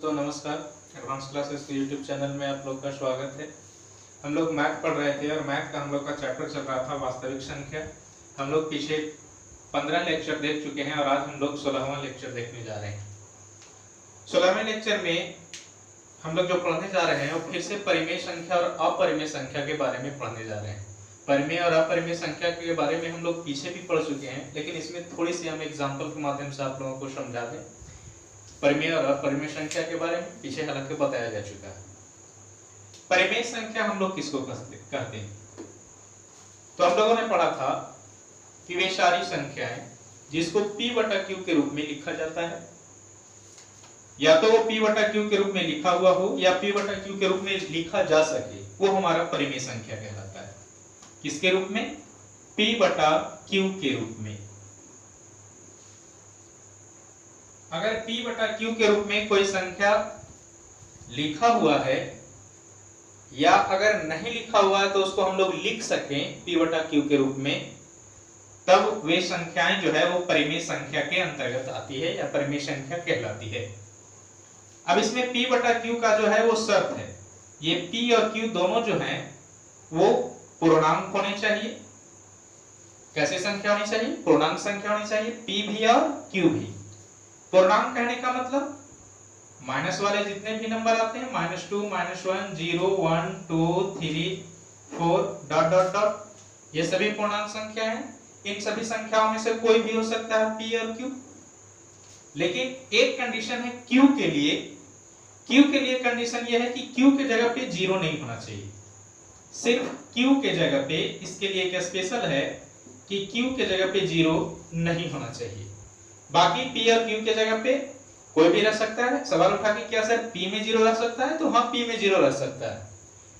तो नमस्कार, advance classes के यूट्यूब चैनल में आप लोग का स्वागत है। हम लोग मैथ पढ़ रहे थे और मैथ का हम लोग का चैप्टर चल रहा था वास्तविक संख्या। हम लोग पीछे 15 लेक्चर देख चुके हैं और आज हम लोग 16वां लेक्चर देखने जा रहे हैं। 16वें लेक्चर में हम लोग जो पढ़ने जा रहे हैं वो फिर से परिमेय संख्या और अपरिमेय संख्या के बारे में पढ़ने जा रहे हैं। परिमेय और अपरिमेय संख्या के बारे में हम लोग पीछे भी पढ़ चुके हैं, लेकिन इसमें थोड़ी सी हम एग्जाम्पल के माध्यम से आप लोगों को समझा दें। परिमेय और अपरिमेय संख्या के बारे में पीछे हालांकि बताया जा चुका है। परिमेय संख्या हम लोग किसको कहते हैं? तो हम लोगों ने पढ़ा था कि वे सारी संख्याएं जिसको p बटा q के रूप में लिखा जाता है, या तो वो p बटा q के रूप में लिखा हुआ हो या p बटा q के रूप में लिखा जा सके, वो हमारा परिमेय संख्या कहलाता है। किसके रूप में? p बटा q के रूप में। अगर p बटा q के रूप में कोई संख्या लिखा हुआ है या अगर नहीं लिखा हुआ है तो उसको हम लोग लिख सकें p बटा q के रूप में, तब वे संख्याएं जो है वो परिमेय संख्या के अंतर्गत आती है या परिमेय संख्या कहलाती है। अब इसमें p बटा q का जो है वो शर्त है, ये p और q दोनों जो हैं वो पूर्णांक होने चाहिए। कैसे संख्या होनी चाहिए? पूर्णांक संख्या होनी चाहिए, p भी और q भी। पूर्णांक कहने का मतलब माइनस वाले जितने भी नंबर आते हैं, -2, -1, 0, 1, 2, 3, 4 डॉट डॉट डॉट, ये सभी पूर्णांक संख्या हैं। इन सभी संख्याओं में से कोई भी हो सकता है p और q, लेकिन एक कंडीशन है q के लिए। q के लिए कंडीशन ये है कि q के जगह पे 0 नहीं होना चाहिए। सिर्फ q के जगह पे, इसके लिए एक स्पेशल है कि q के जगह पे 0 नहीं होना चाहिए। बाकी p और q के जगह पे कोई भी रह सकता है। सवाल उठा के क्या सर p में 0 रह सकता है? तो हाँ, p में 0 रह सकता है,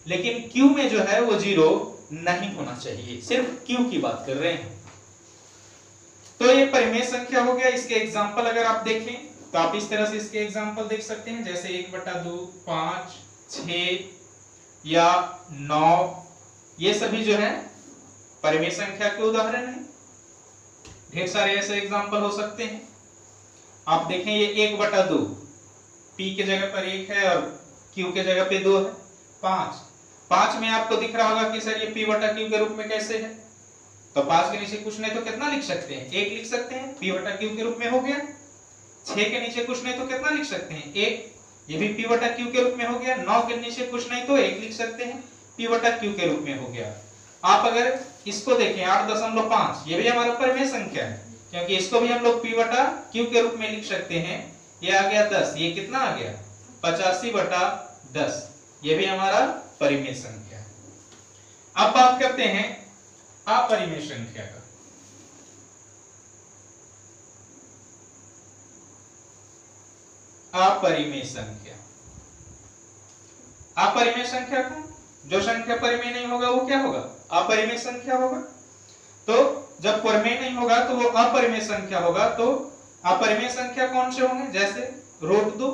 लेकिन q में जो है वो 0 नहीं होना चाहिए। सिर्फ q की बात कर रहे हैं। तो ये परिमेय संख्या हो गया। इसके एग्जांपल अगर आप देखें तो आप इस तरह से इसके एग्जांपल देख सकते हैं, जैसे 1/2, 5, 6 या 9, ये सभी जो है परिमेय संख्या के उदाहरण हैं। ढेर सारे ऐसे एग्जांपल हो सकते हैं। आप देखें ये 1/2, p के जगह पर 1 है और q के जगह पे 2 है। 5 में आपको दिख रहा होगा कि सर ये p बटा q के रूप में कैसे है? तो 5 के नीचे कुछ नहीं तो कितना लिख सकते हैं? 1 लिख सकते हैं, p बटा q के रूप में हो गया। 6 के नीचे कुछ नहीं तो कितना लिख सकते हैं? 1, ये भी p बटा q के रूप में हो गया। 9 के नीचे कुछ नहीं तो 1 लिख सकते हैं, p बटा q के रूप में हो गया। आप अगर इसको देखें 8.5, ये भी हमारा परिमेय संख्या है, क्योंकि इसको भी हम लोग p बटा q के रूप में लिख सकते हैं। ये आ गया 10, ये कितना आ गया? 85/10, ये भी हमारा परिमेय संख्या है। अब बात करते हैं अपरिमेय संख्या का। अपरिमेय संख्या, अपरिमेय संख्या का जो संख्या परिमेय नहीं होगा वो क्या होगा? अपरिमेय संख्या होगा। तो जब परिमेय नहीं होगा तो वो अपरिमेय संख्या होगा। तो अपरिमेय संख्या कौन से होंगे? जैसे √2,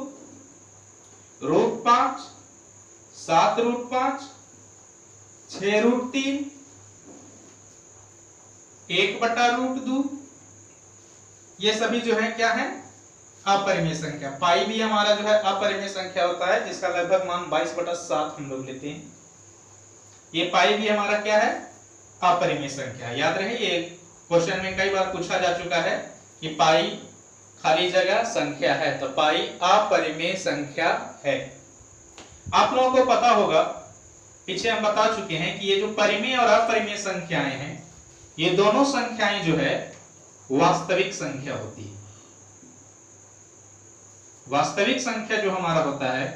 √5, 7√5, 6√3, 1/√2, ये सभी जो है क्या है? अपरिमेय संख्या। पाई भी हमारा जो है अपरिमेय संख्या होता है, जिसका लगभग मान 22/7 हम लोग लेते हैं। ये पाई भी हमारा क्या है? अपरिमेय संख्या। याद रहे, ये क्वेश्चन में कई बार पूछा जा चुका है कि पाई खाली जगह संख्या है, तो पाई अपरिमेय संख्या है। आप लोगों को पता होगा, पीछे हम बता चुके हैं कि ये जो परिमेय और अपरिमेय संख्याएं हैं, ये दोनों संख्याएं जो है वास्तविक संख्या होती है। वास्तविक संख्या जो हमारा होता है,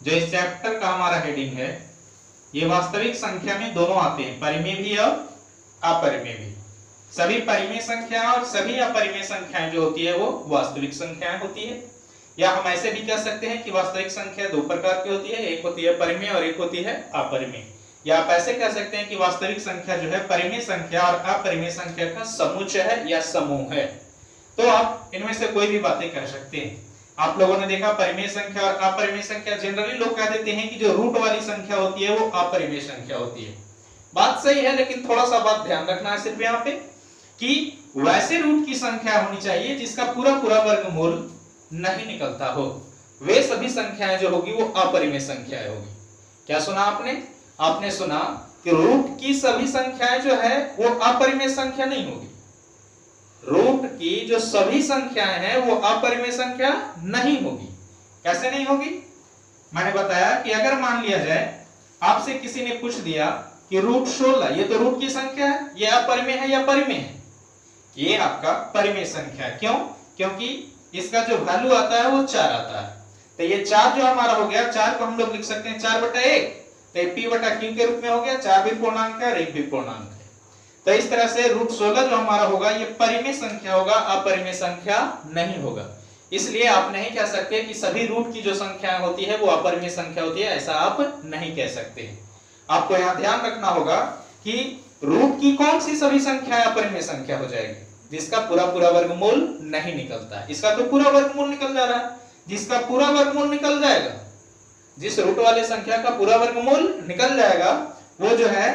जो इस चैप्टर का हमारा हेडिंग है, ये वास्तविक संख्या में दोनों आते हैं, परिमेय भी और अपरिमेय भी। सभी परिमेय संख्या और सभी अपरिमेय संख्याएं जो होती है वो वास्तविक संख्याएं होती है। या हम ऐसे भी कह सकते हैं कि वास्तविक संख्या दो प्रकार की होती है, एक होती है परिमेय और एक होती है अपरिमेय। या आप ऐसे कह सकते हैं कि वास्तविक संख्या जो है परिमेय संख्या और अपरिमेय संख्या का समुच्चय है या समूह है। तो आप इनमें से कोई भी बातें कर सकते हैं। आप लोगों ने देखा परिमेय संख्या और अपरिमेय संख्या, जनरली लोग कह देते हैं कि जो रूट वाली संख्या होती है वो अपरिमेय संख्या होती है। बात सही है, लेकिन थोड़ा सा बात ध्यान रखना है सिर्फ यहाँ पे कि वैसे रूट की संख्या होनी चाहिए जिसका पूरा पूरा वर्गमूल नहीं निकलता हो, वे सभी संख्याएं जो होगी वो अपरिमेय संख्याएं होगी। क्या सुना आपने? आपने सुना कि रूट की सभी संख्याएं जो है वो अपरिमेय संख्या नहीं होगी। रूट की जो सभी संख्याएं हैं वो अपरिमेय संख्या नहीं होगी। कैसे नहीं होगी? मैंने बताया कि अगर मान लिया जाए आपसे किसी ने पूछ दिया कि रूट 16, ये तो रूट की संख्या है, ये अपरिमेय है या परिमेय है? ये आपका परिमेय संख्या है। क्यों? क्योंकि इसका जो वैल्यू आता है वो 4 आता है। तो ये 4 जो हमारा हो गया, 4 को हम लोग लिख सकते हैं 4/1, तो p बटा q के रूप में हो गया। 4 भी पूर्णांक है और 1 भी पूर्णांक है। तो इस तरह से रूट 16 जो हमारा होगा ये परिमेय संख्या होगा, अपरिमेय संख्या नहीं होगा। इसलिए आप नहीं कह सकते कि सभी रूट की जो संख्याएं होती है वो अपरिमेय संख्या होती है, ऐसा आप नहीं कह सकते। आपको यहां ध्यान रखना होगा कि रूट की कौन सी सभी संख्याएं अपरिमेय संख्या हो जाएगी? जिसका पूरा पूरा वर्गमूल नहीं निकलता है। इसका तो पूरा वर्गमूल निकल जा रहा है। जिसका पूरा वर्गमूल निकल जाएगा, जिस रूट वाले संख्या का पूरा वर्गमूल निकल जाएगा, वो जो है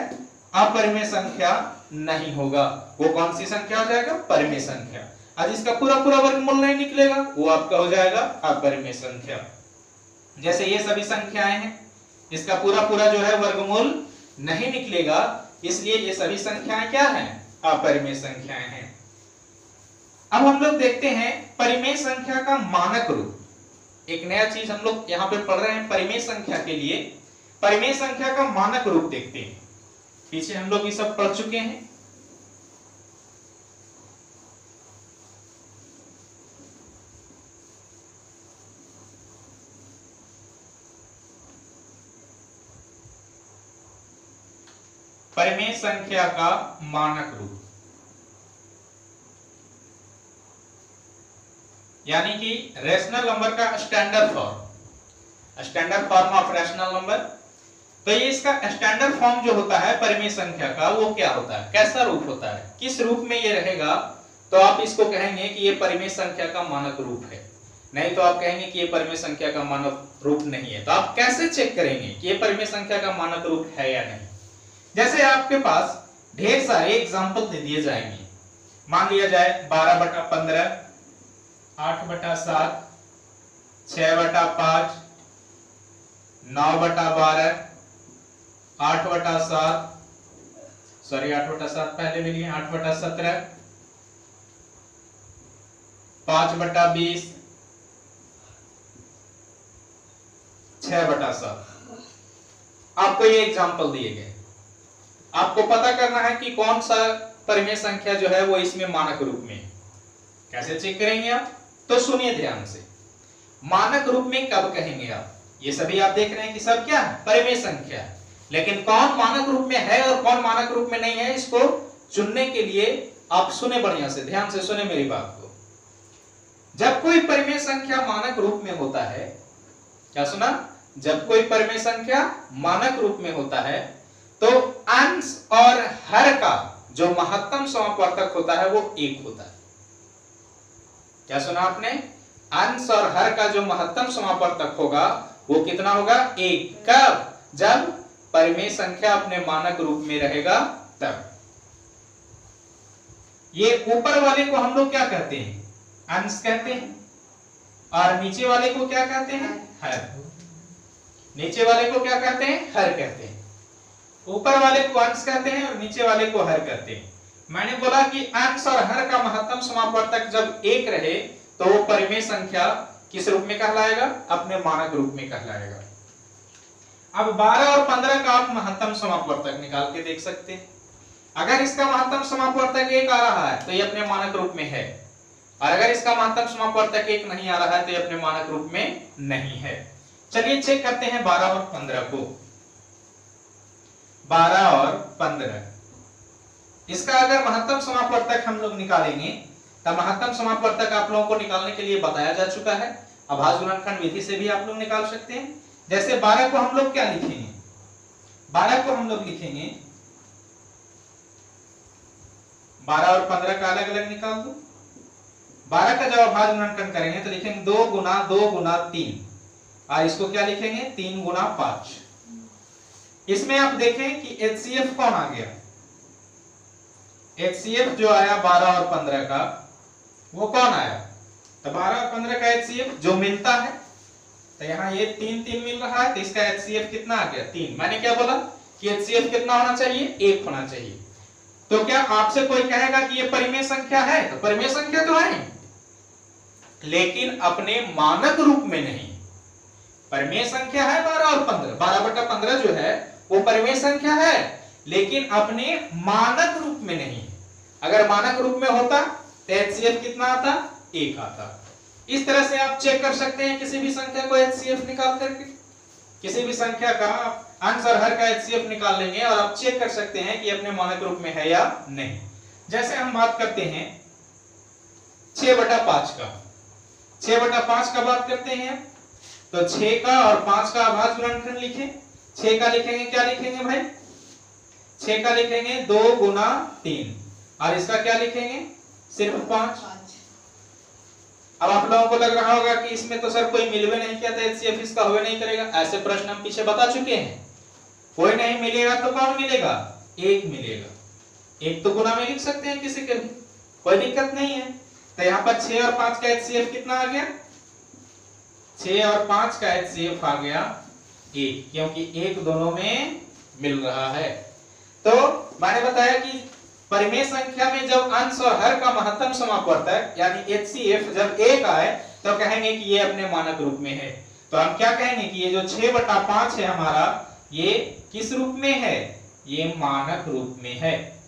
अपरिमेय संख्या नहीं होगा। वो कौन सी संख्या हो जाएगा? परिमेय संख्या। और जिसका पूरा पूरा वर्गमूल नहीं निकलेगा वो आपका हो जाएगा अपरिमेय संख्या। जैसे ये सभी संख्याएं हैं, इसका पूरा पूरा जो है वर्गमूल नहीं निकलेगा, इसलिए ये सभी संख्याएं क्या हैं? अपरिमेय संख्याएं हैं। अब हम लोग देखते हैं परिमेय संख्या का मानक रूप। एक नया चीज हम लोग यहाँ पे पढ़ रहे हैं परिमेय संख्या के लिए। परिमेय संख्या का मानक रूप देखते हैं। पीछे हम लोग ये सब पढ़ चुके हैं। परिमेय संख्या का मानक रूप यानी कि रेशनल नंबर का standard form, standard form of rational number. तो ये इसका स्टैंडर्ड फॉर्म जो होता है परिमेय संख्या का, वो क्या होता है, कैसा रूप होता है, किस रूप में ये रहेगा? तो आप इसको कहेंगे कि ये परिमेय संख्या का मानक रूप है। नहीं तो आप कहेंगे कि ये परिमेय संख्या का मानक रूप नहीं है। तो आप कैसे चेक करेंगे कि ये परिमेय संख्या का मानक रूप है या नहीं? जैसे आपके पास ढेर सारे एग्जाम्पल दे दिए जाएंगे। मान लिया जाए 12/15, 8/7, 6/5, 9/12, 8/7, सॉरी 8/7 पहले भी लिए, 8/17, 5/20, 6/7। आपको ये एग्जाम्पल दिए गए। आपको पता करना है कि कौन सा परिमेय संख्या जो है वो इसमें मानक रूप में। कैसे चेक करेंगे आप? तो सुनिए ध्यान से। मानक रूप में कब कहेंगे आप? ये सभी आप देख रहे हैं कि सब क्या है? परिमेय संख्या है। लेकिन कौन मानक रूप में है और कौन मानक रूप में नहीं है, इसको चुनने के लिए आप सुने बढ़िया से, ध्यान से सुने मेरी बात को। जब कोई परिमेय संख्या मानक रूप में होता है, क्या सुना? जब कोई परिमेय संख्या मानक रूप में होता है तो अंश और हर का जो महत्तम समापवर्तक होता है वो 1 होता है। क्या सुना आपने? अंश और हर का जो महत्तम समापवर्तक होगा वो कितना होगा? 1। कब? जब परिमेय संख्या अपने मानक रूप में रहेगा तब। ये ऊपर वाले को हम लोग क्या कहते हैं? अंश कहते हैं। और नीचे वाले को क्या कहते हैं? हर। नीचे वाले को क्या कहते हैं? हर कहते हैं। ऊपर वाले को अंश कहते हैं और नीचे वाले को हर कहते हैं। मैंने बोला कि अंश और हर का महत्तम समापवर्तक जब 1 रहे तो वो परिमेय संख्या किस रूप में कहलाएगा? अपने मानक रूप में कहलाएगा। अब 12 और 15 का आप महत्तम समापवर्तक निकाल के देख सकते हैं। अगर इसका महत्तम समापवर्तक 1 आ रहा है तो ये अपने मानक रूप में है, और अगर इसका महत्तम समापवर्तक 1 नहीं आ रहा है तो ये अपने मानक रूप में नहीं है। चलिए चेक करते हैं 12 और 15 को। 12 और 15, इसका अगर महत्तम समापवर्तक हम लोग निकालेंगे तो महत्तम समापवर्तक आप लोगों को निकालने के लिए बताया जा चुका है। अभाज्य गुणनखंड विधि से भी आप लोग निकाल सकते हैं। जैसे 12 को हम लोग क्या लिखेंगे? 12 को हम लोग लिखेंगे, 12 और 15 का अलग अलग निकाल दो। 12 का जब अभाज्य गुणनखंड करेंगे तो लिखेंगे 2 गुना 2 गुना 3, और इसको क्या लिखेंगे? 3 गुना 5। इसमें आप देखें कि HCF कौन आ गया? HCF जो आया 12 और 15 का, वो कौन आया? तो 12 और 15 का HCF जो मिलता है, तो यहाँ ये 3 मिल रहा है, तो इसका HCF कितना आ गया 3। मैंने क्या बोला कि HCF कितना होना चाहिए 1 होना चाहिए। तो क्या आपसे कोई कहेगा कि ये परिमेय संख्या है? तो परिमेय संख्या तो है, लेकिन अपने मानक रूप में नहीं। परिमेय संख्या है 12 और 15, 12/15 जो है वो परिमेय संख्या है, लेकिन अपने मानक रूप में नहीं। अगर मानक रूप में होता तो HCF कितना आता 1 आता। इस तरह से आप चेक कर सकते हैं किसी भी संख्या को HCF निकाल करके। किसी भी संख्या का अंश और हर का HCF निकाल लेंगे और आप चेक कर सकते हैं कि अपने मानक रूप में है या नहीं। जैसे हम बात करते हैं 6/5 का, 6/5 का बात करते हैं, तो 6 का और 5 का अभाज्य गुणनखंड लिखें। 6 का लिखेंगे, क्या लिखेंगे भाई? 6 का लिखेंगे 2 गुना 3, और इसका क्या लिखेंगे? सिर्फ 5। अब आप लोगों को लग रहा होगा कि इसमें तो सर कोई मिलवे नहीं किया था, HCF इसका होवे नहीं करेगा। ऐसे प्रश्न हम पीछे बता चुके हैं। कोई नहीं मिलेगा तो कौन मिलेगा? 1 मिलेगा। 1 तो गुना में लिख सकते हैं किसी के भी, कोई दिक्कत नहीं है। तो यहाँ पर 6 और 5 का HCF कितना आ गया? 6 और 5 का HCF आ गया 1, क्योंकि 1 दोनों में मिल रहा है। तो मैंने बताया कि परिमेय संख्या में जब अंश और हर का महत्तम समापवर्तक यानी HCF जब 1 आए तो कहेंगे कि ये अपने मानक रूप में है। तो हम क्या कहेंगे कि ये जो 6/5 है हमारा, ये किस रूप में है? ये मानक रूप में है।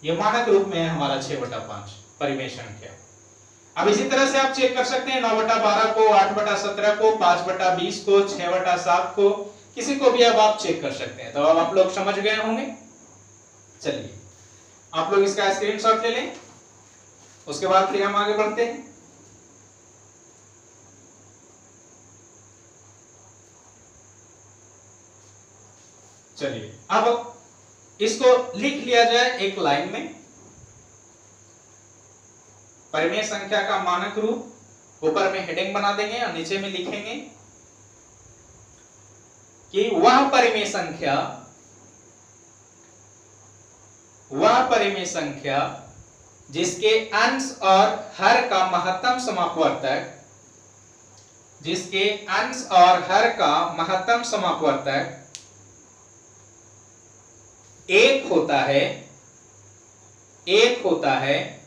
ये मानक रूप में है हमारा 6/5 परिमेय संख्या। अब इसी तरह से आप चेक कर सकते हैं 9/12 को, 8/17 को, 5/20 को, 6/7 को, किसी को भी अब आप चेक कर सकते हैं। तो अब आप लोग समझ गए होंगे। चलिए आप लोग इसका स्क्रीनशॉट ले लें, उसके बाद फिर हम आगे बढ़ते हैं। चलिए अब इसको लिख लिया जाए एक लाइन में। परिमेय संख्या का मानक रूप ऊपर में हेडिंग बना देंगे और नीचे में लिखेंगे कि वह परिमेय संख्या जिसके अंश और हर का महत्तम समापवर्तक, जिसके अंश और हर का महत्तम समापवर्तक 1 होता है, 1 होता है,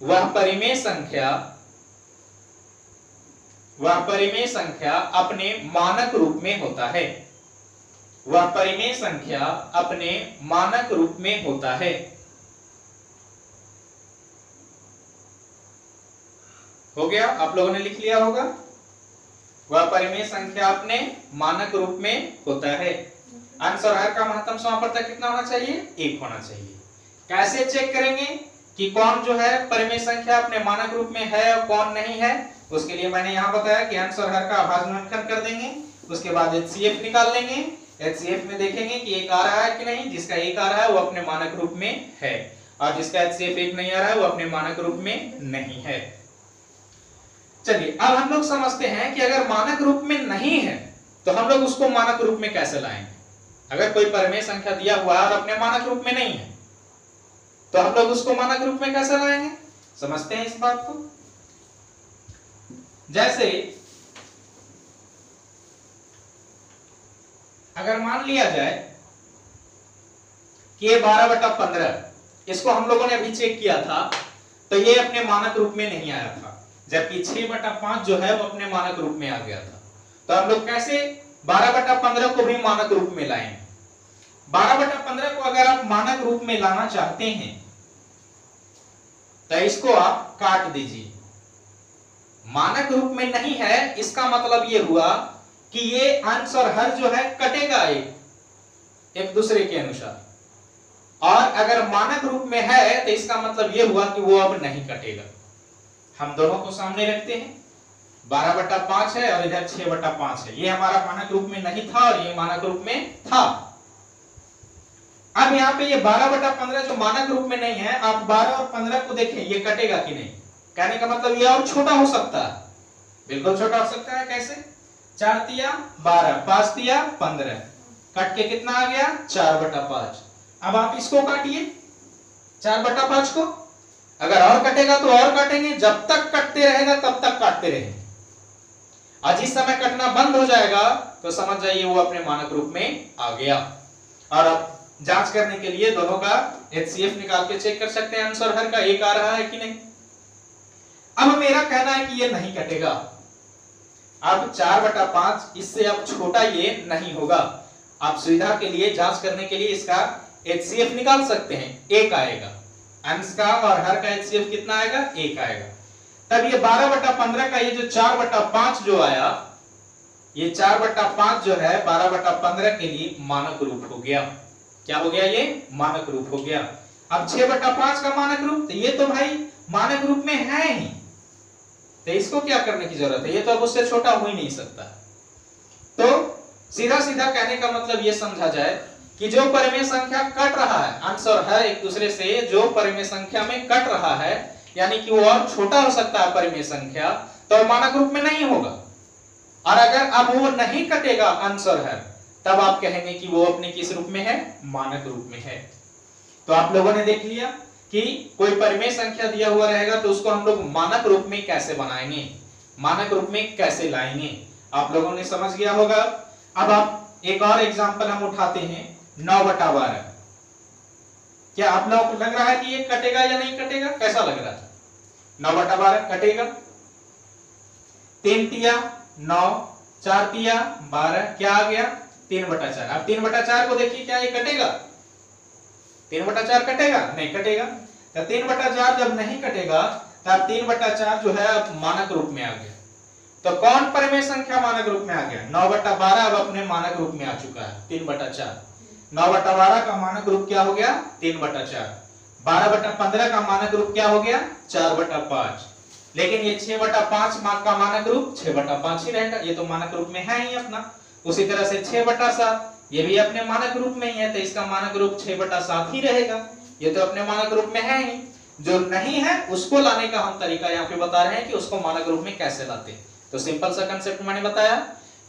वह परिमेय संख्या अपने मानक रूप में होता है। वह परिमेय संख्या अपने मानक रूप में होता है। हो गया? आप लोगों ने लिख लिया होगा। वह परिमेय संख्या अपने मानक रूप में होता है। अंश और हर का महत्तम समापवर्तक कितना होना चाहिए? 1 होना चाहिए। कैसे चेक करेंगे कि कौन जो है परिमेय संख्या अपने मानक रूप में है और कौन नहीं है? उसके लिए मैंने यहाँ बताया कि अंश और हर का अभाज्य गुणनखंड कर देंगे, उसके बाद HCF निकाल लेंगे। HCF में देखेंगे कि 1 आ रहा है कि नहीं। जिसका 1 आ रहा है वो अपने मानक रूप में है, और जिसका HCF 1 नहीं आ रहा है वो अपने मानक रूप में नहीं है। चलिए अब हम लोग समझते हैं कि अगर मानक रूप में नहीं है तो हम लोग उसको मानक रूप में कैसे लाएंगे। अगर कोई परिमेय संख्या दिया हुआ है और अपने मानक रूप में नहीं है तो हम लोग उसको मानक रूप में कैसे लाएंगे? समझते हैं इस बात को। जैसे अगर मान लिया जाए कि ये 12/15, इसको हम लोगों ने अभी चेक किया था तो ये अपने मानक रूप में नहीं आया था, जबकि 6/5 जो है वो अपने मानक रूप में आ गया था। तो हम लोग कैसे 12/15 को भी मानक रूप में लाएंगे? 12/15 को अगर आप मानक रूप में लाना चाहते हैं तो इसको आप काट दीजिए। मानक रूप में नहीं है इसका मतलब ये हुआ कि ये अंश और हर जो है कटेगा एक दूसरे के अनुसार, और अगर मानक रूप में है तो इसका मतलब ये हुआ कि वो अब नहीं कटेगा। हम दोनों को सामने रखते हैं, 12/5 है और इधर 6/5 है। ये हमारा मानक रूप में नहीं था और ये मानक रूप में था। अब यहाँ पे ये 12/15 जो मानक रूप में नहीं है, आप 12 और 15 को देखें, ये कटेगा कि नहीं। कहने का मतलब ये और छोटा हो सकता है, बिल्कुल छोटा हो सकता है। कैसे? 4 तिया 12, 5 तिया 15, कट के कितना आ गया? 4/5। अब आप इसको काटिए 4/5 को। अगर और कटेगा तो और काटेंगे, जब तक कटते रहेगा तब तक काटते रहेंगे। और जिस समय कटना बंद हो जाएगा तो समझ जाइए वो अपने मानक रूप में आ गया। और अब जांच करने के लिए दोनों का HCF निकाल के चेक कर सकते हैं अंश और हर का एक आ रहा है कि नहीं। अब मेरा कहना है कि ये नहीं कटेगा। अब 4/5 इससे अब छोटा ये नहीं होगा। आप सुविधा के लिए जांच करने के लिए इसका HCF निकाल सकते हैं, 1 आएगा। अंश का और हर का HCF कितना आएगा, 1 आएगा। तब ये 12/15 का ये जो 4/5 जो आया, ये 4/5 जो है 12/15 के लिए मानक रूप हो गया। क्या हो गया, ये मानक रूप हो गया। अब 6/5 का मानक रूप, तो ये तो भाई मानक रूप में है ही, तो इसको क्या करने की जरूरत है, ये तो अब उससे छोटा हो ही नहीं सकता। तो सीधा सीधा कहने का मतलब ये समझा जाए कि जो परिमेय संख्या कट रहा है, अंश और हर एक दूसरे से जो परिमेय संख्या में कट रहा है, यानी कि वो और छोटा हो सकता है परिमेय संख्या, तो मानक रूप में नहीं होगा। और अगर अब वो नहीं कटेगा अंश और हर, तब आप कहेंगे कि वो अपने किस रूप में है, मानक रूप में है। तो आप लोगों ने देख लिया कि कोई परिमेय संख्या दिया हुआ रहेगा तो उसको हम लोग मानक रूप में कैसे बनाएंगे, मानक रूप में कैसे लाएंगे, आप लोगों ने समझ गया होगा। अब आप एक और एग्जांपल हम उठाते हैं, 9/12। क्या आप लोगों को लग रहा है कि ये कटेगा या नहीं कटेगा, कैसा लग रहा है? 9/12 कटेगा। 3 तिया 9, 4 तिया 12, क्या आ गया, 3/4। अब 3/4 को देखिए, क्या ये कटेगा, 3/4 कटेगा, नहीं कटेगा। तो 3/4 जब नहीं कटेगा तब 3/4 जो है अब मानक रूप में आ गया। तो कौन परिमेय संख्या मानक रूप में आ गया, 9/12 अब अपने मानक रूप में आ चुका है, 3/4। 9/12 का मानक रूप क्या हो गया, 3/4। 12/15 का मानक रूप क्या हो गया, 4/5। लेकिन ये 6/5 का मानक रूप 6/5 ही रहेगा, ये तो मानक रूप में है ही अपना। उसी तरह से 6/7 ये भी अपने मानक रूप में ही है, तो इसका मानक रूप 6/7 ही रहेगा, ये तो अपने मानक रूप में है ही। जो नहीं है उसको लाने का हम तरीका यहाँ पे बता रहे हैं कि उसको मानक रूप में कैसे लाते हैं। तो सिंपल सा कंसेप्ट मैंने बताया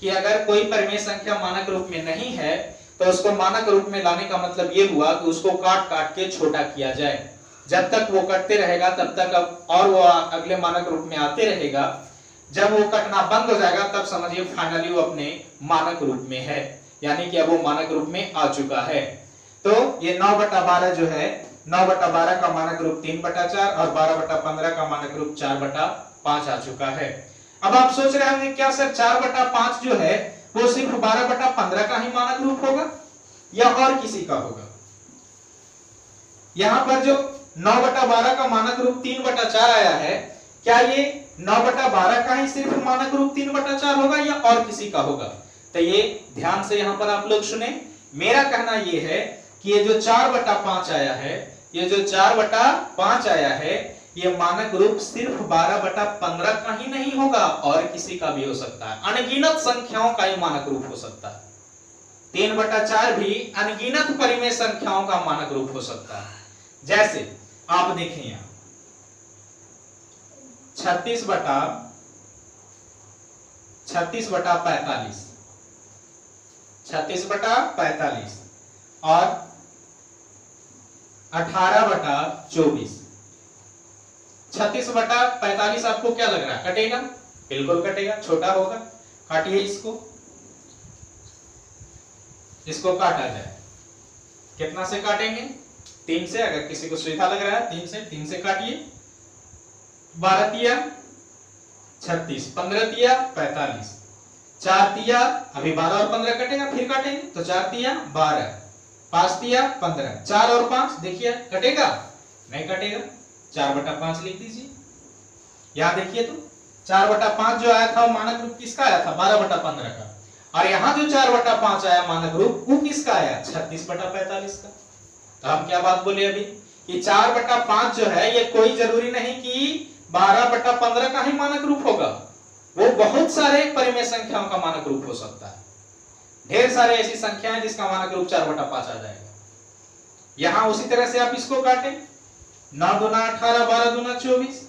कि अगर कोई परिमेय संख्या मानक रूप में नहीं है तो उसको मानक रूप में लाने का मतलब ये हुआ कि उसको काट काट के छोटा किया जाए। जब तक वो कटते रहेगा तब तक और वो अगले मानक रूप में आते रहेगा। जब वो कटना बंद हो जाएगा तब समझिए फाइनली वो अपने मानक रूप में है, यानी कि अब वो मानक रूप में आ चुका है। तो ये 9/12 जो है, 9/12 का मानक रूप 3/4 और 12/15 का मानक रूप 4/5 आ चुका है। अब आप सोच रहे होंगे क्या सर 4/5 जो है वो सिर्फ 12/15 का ही मानक रूप होगा या और किसी का होगा? यहां पर जो 9/12 का मानक रूप 3/4 आया है, क्या ये 9/12 का ही सिर्फ मानक रूप 3/4 होगा या और किसी का होगा? तो ये ध्यान से यहां पर आप लोग सुने। मेरा कहना ये है कि ये जो 4/5 आया है, ये जो 4/5 आया है, ये मानक रूप सिर्फ 12/15 का ही नहीं होगा, और किसी का भी हो सकता है। अनगिनत संख्याओं का ही मानक रूप हो सकता है। 3/4 भी अनगिनत परिमेय संख्याओं का मानक रूप हो सकता है। जैसे आप देखें यहां 36/45, 36/45 और 18/24। 36/45 आपको क्या लग रहा है, कटेगा? बिल्कुल कटेगा, छोटा होगा। काटिए इसको काटा जाए, कितना से काटेंगे, 3 से। अगर किसी को सुविधा लग रहा है 3 से काटिए। 12 तिया 36, 15 तिया 45, 4 तिया, अभी 12 और 15 कटेगा, फिर काटेंगे तो 4 तिया 12, 5 तिया 15, 4 और 5 देखिए कटेगा, नहीं कटेगा। 4/5 लिख दीजिए। यहां देखिए तो 4/5 जो आया था वो मानक रूप किसका आया था, 12/15 का। और यहां जो 4/5 आया मानक रूप वो किसका आया, 36/45 का। तो हम क्या बात बोले अभी कि 4/5 जो है ये कोई जरूरी नहीं कि 12/15 का ही मानक रूप होगा, वो बहुत सारे परिमेय संख्याओं का मानक रूप हो सकता है। ढेर सारे ऐसी संख्याएं जिसका मानक रूप 4/5 आ जाएगा। यहां उसी तरह से आप इसको काटें, 9 दूना 18, 12 दूना 24,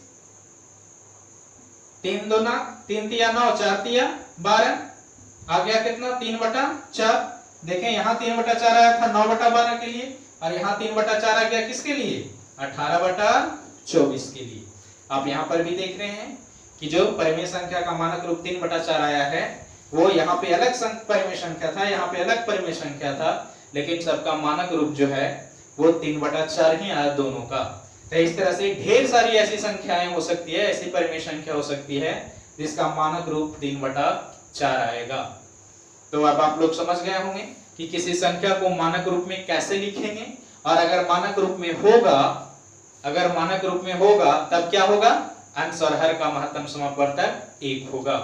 3 तिया 9, 4 तिया 12, आ गया कितना, 3/4। देखें यहां 3/4 आया था 9/12 के लिए, और यहां 3/4 आ गया किसके लिए, 18/24 24 के लिए। आप यहाँ पर भी देख रहे हैं कि जो परिमेय संख्या का मानक रूप 3/4 आया है, वो यहाँ पे अलग परिमेय संख्या था, यहाँ पे अलग परिमेय संख्या था, लेकिन सबका मानक रूप जो है वो 3/4 ही आया दोनों का। तो इस तरह से ढेर सारी ऐसी संख्याएं हो सकती है, ऐसी परिमेय संख्या हो सकती है जिसका मानक रूप 3/4 आएगा। तो अब आप लोग समझ गए होंगे कि किसी संख्या को मानक रूप में कैसे लिखेंगे, और अगर मानक रूप में होगा तब क्या होगा, अंश और हर का महत्तम समापवर्तक 1 होगा।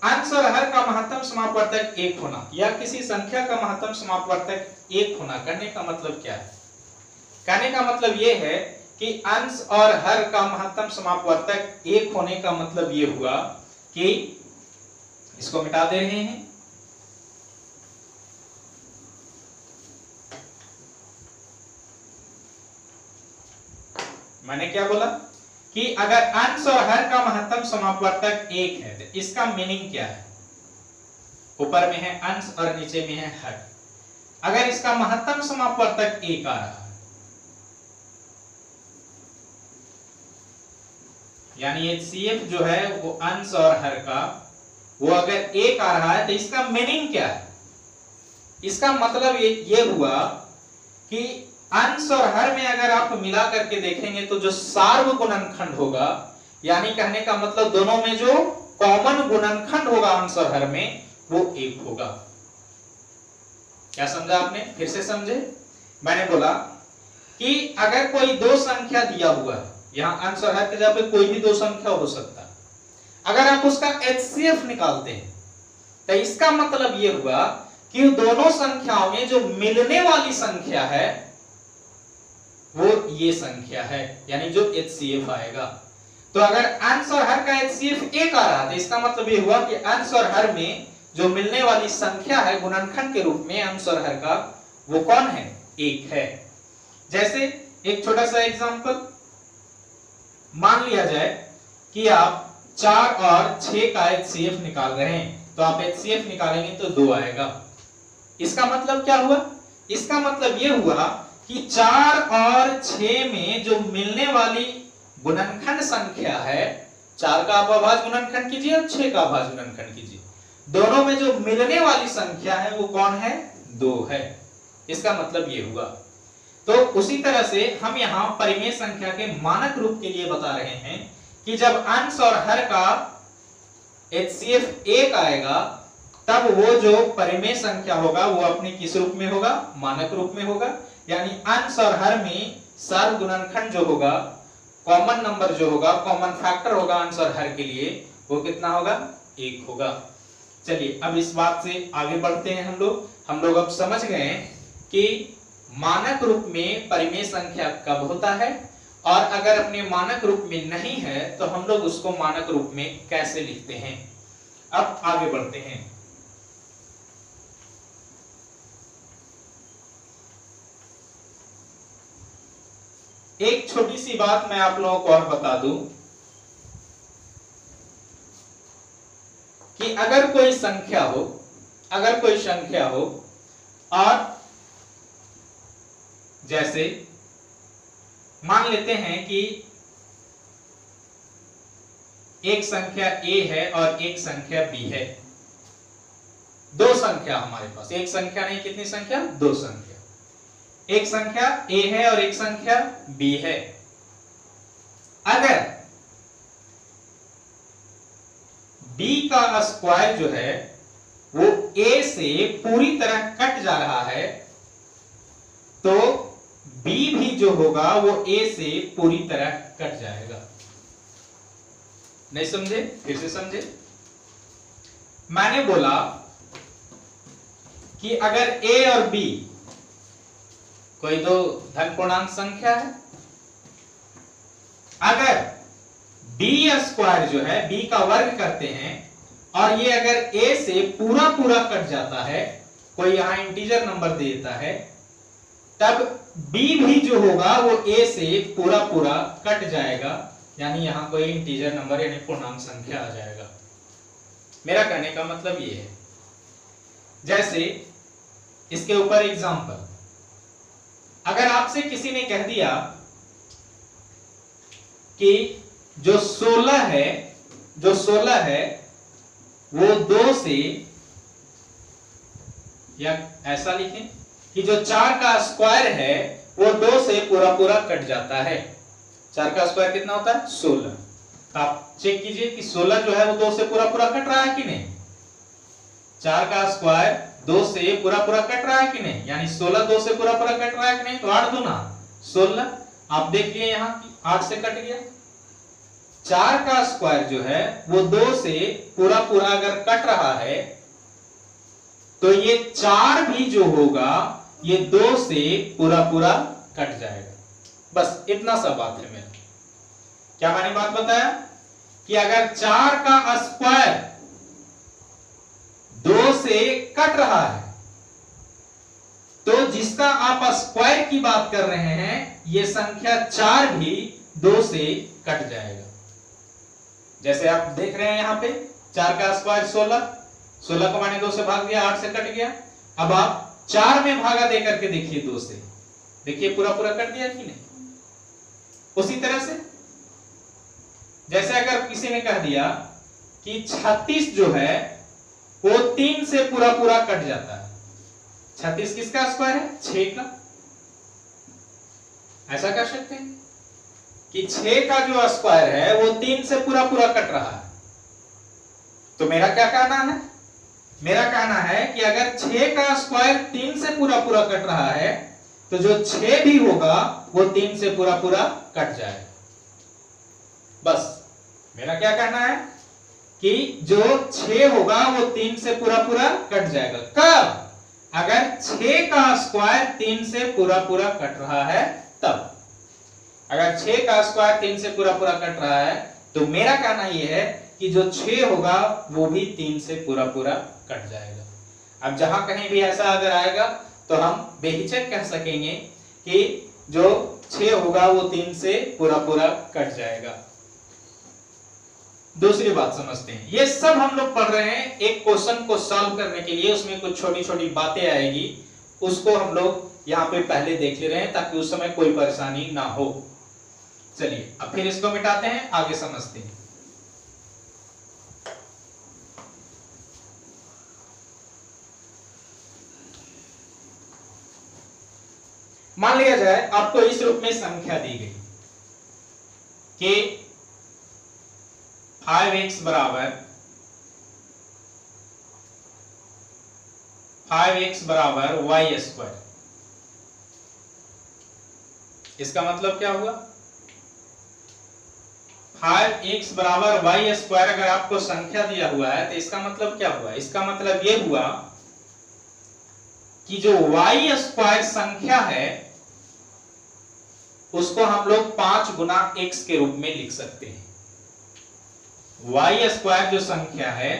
अंश और हर का महत्तम समापवर्तक 1 होना या किसी संख्या का महत्तम समापवर्तक 1 होना, कहने का मतलब क्या है? कहने का मतलब यह है कि अंश और हर का महत्तम समापवर्तक 1 होने का मतलब यह हुआ कि इसको मिटा दे रहे हैं, मैंने क्या बोला कि अगर अंश और हर का महत्तम समापवर्तक 1 है तो इसका मीनिंग क्या है? ऊपर में है अंश और नीचे में है हर। अगर इसका महत्तम समापवर्तक 1 आ रहा है, यानी HCF जो है वो अंश और हर का वो अगर 1 आ रहा है तो इसका मीनिंग क्या है? इसका मतलब ये हुआ कि अंश और हर में अगर आप मिला करके देखेंगे तो जो सार्व गुणनखंड होगा, यानी कहने का मतलब दोनों में जो कॉमन गुणनखंड होगा अंश और हर में, वो 1 होगा। क्या समझा आपने? फिर से समझे। मैंने बोला कि अगर कोई दो संख्या दिया हुआ है, यहां अंश और हर के जगह पे कोई भी दो संख्या हो सकता है, अगर आप उसका HCF निकालते हैं तो इसका मतलब यह हुआ कि दोनों संख्याओं में जो मिलने वाली संख्या है वो ये संख्या है, यानी जो HCF आएगा। तो अगर अंश और हर का HCF 1 आ रहा है तो इसका मतलब ये हुआ कि अंश और हर में जो मिलने वाली संख्या है गुणनखंड के रूप में अंश और हर का, वो कौन है? 1 है। जैसे एक छोटा सा एग्जांपल मान लिया जाए कि आप 4 और 6 का HCF निकाल रहे हैं, तो आप HCF निकालेंगे तो 2 आएगा। इसका मतलब क्या हुआ? इसका मतलब यह हुआ कि 4 और 6 में जो मिलने वाली गुणनखंड संख्या है, 4 का आप अभाज्य गुणनखंड कीजिए और 6 का अभाज्य गुणनखंड कीजिए, दोनों में जो मिलने वाली संख्या है वो कौन है? 2 है। इसका मतलब ये हुआ। तो उसी तरह से हम यहाँ परिमेय संख्या के मानक रूप के लिए बता रहे हैं कि जब अंश और हर का HCF 1 आएगा तब वो जो परिमेय संख्या होगा वो अपने किस रूप में होगा? मानक रूप में होगा। यानी अंश और हर में सर्व गुणनखंड जो होगा, कॉमन नंबर जो होगा, कॉमन फैक्टर होगा अंश और हर के लिए, वो कितना होगा? 1 होगा। चलिए अब इस बात से आगे बढ़ते हैं हम लोग अब समझ गए कि मानक रूप में परिमेय संख्या कब होता है, और अगर अपने मानक रूप में नहीं है तो हम लोग उसको मानक रूप में कैसे लिखते हैं। अब आगे बढ़ते हैं। एक छोटी सी बात मैं आप लोगों को और बता दूं कि अगर कोई संख्या हो और जैसे मान लेते हैं कि एक संख्या A है और एक संख्या B है, दो संख्या हमारे पास, एक संख्या नहीं, कितनी संख्या? 2 संख्या। एक संख्या A है और एक संख्या B है। अगर B का स्क्वायर जो है वो A से पूरी तरह कट जा रहा है, तो B भी जो होगा वो A से पूरी तरह कट जाएगा। नहीं समझे? फिर से समझे। मैंने बोला कि अगर A और B कोई दो धन पूर्णांक संख्या है, अगर B स्क्वायर जो है, B का वर्ग करते हैं और ये अगर A से पूरा पूरा कट जाता है, कोई यहां इंटीजर नंबर दे देता है, तब B भी जो होगा वो A से पूरा पूरा कट जाएगा, यानी यहां कोई इंटीजर नंबर यानी पूर्णांक संख्या आ जाएगा। मेरा कहने का मतलब ये है, जैसे इसके ऊपर एग्जांपल, अगर आपसे किसी ने कह दिया कि जो 16 है वो 2 से, या ऐसा लिखें कि जो 4 का स्क्वायर है वो 2 से पूरा पूरा कट जाता है। 4 का स्क्वायर कितना होता है? 16। आप चेक कीजिए कि 16 जो है वो 2 से पूरा पूरा कट रहा है कि नहीं। 4 का स्क्वायर 2 से पूरा पूरा कट रहा है कि नहीं, यानी 16 2 से पूरा पूरा कट रहा है कि नहीं। तो 8 दूना 16, आप देखिए यहाँ 8 से कट गया। 4 का स्क्वायर जो है वो 2 से पूरा पूरा अगर कट रहा है तो ये 4 भी जो होगा ये 2 से पूरा पूरा कट जाएगा। बस इतना सा बात है मेरा। क्या मैंने बात बताया कि अगर 4 का स्क्वायर 2 से कट रहा है तो जिसका आप स्क्वायर की बात कर रहे हैं ये संख्या 4 भी 2 से कट जाएगा। जैसे आप देख रहे हैं यहाँ पे 4 का स्क्वायर 16 को मैंने 2 से भाग दिया, 8 से कट गया। अब आप 4 में भागा दे करके देखिए 2 से, देखिए पूरा पूरा कट दिया कि नहीं। उसी तरह से जैसे अगर किसी ने कह दिया कि 36 जो है वो 3 से पूरा पूरा कट जाता है। 36 किसका स्क्वायर है? 6 का। ऐसा कर सकते हैं कि 6 का जो स्क्वायर है वो 3 से पूरा पूरा कट रहा है। तो मेरा क्या कहना है? मेरा कहना है कि अगर 6 का स्क्वायर 3 से पूरा पूरा कट रहा है तो जो 6 भी होगा वो 3 से पूरा पूरा कट जाएगा। बस मेरा क्या कहना है कि जो 6 होगा वो 3 से पूरा पूरा कट जाएगा। कब? अगर 6 का स्क्वायर 3 से पूरा पूरा कट रहा है तब। अगर 6 का स्क्वायर 3 से पूरा पूरा कट रहा है तो मेरा कहना यह है कि जो 6 होगा वो भी 3 से पूरा पूरा कट जाएगा। अब जहां कहीं भी ऐसा अगर आएगा तो हम बेहिचक कह सकेंगे कि जो 6 होगा वो 3 से पूरा पूरा कट जाएगा। दूसरी बात समझते हैं। ये सब हम लोग पढ़ रहे हैं एक क्वेश्चन को सॉल्व करने के लिए, उसमें कुछ छोटी छोटी बातें आएगी, उसको हम लोग यहाँ पे पहले देख ले रहे हैं ताकि उस समय कोई परेशानी ना हो। चलिए अब फिर इसको मिटाते हैं, आगे समझते हैं। मान लिया जाए आपको इस रूप में संख्या दी गई कि 5x बराबर 5x बराबर y स्क्वायर। इसका मतलब क्या हुआ? 5x बराबर y स्क्वायर अगर आपको संख्या दिया हुआ है तो इसका मतलब क्या हुआ? इसका मतलब ये हुआ कि जो y स्क्वायर संख्या है उसको हम लोग 5 गुना x के रूप में लिख सकते हैं। y स्क्वायर जो संख्या है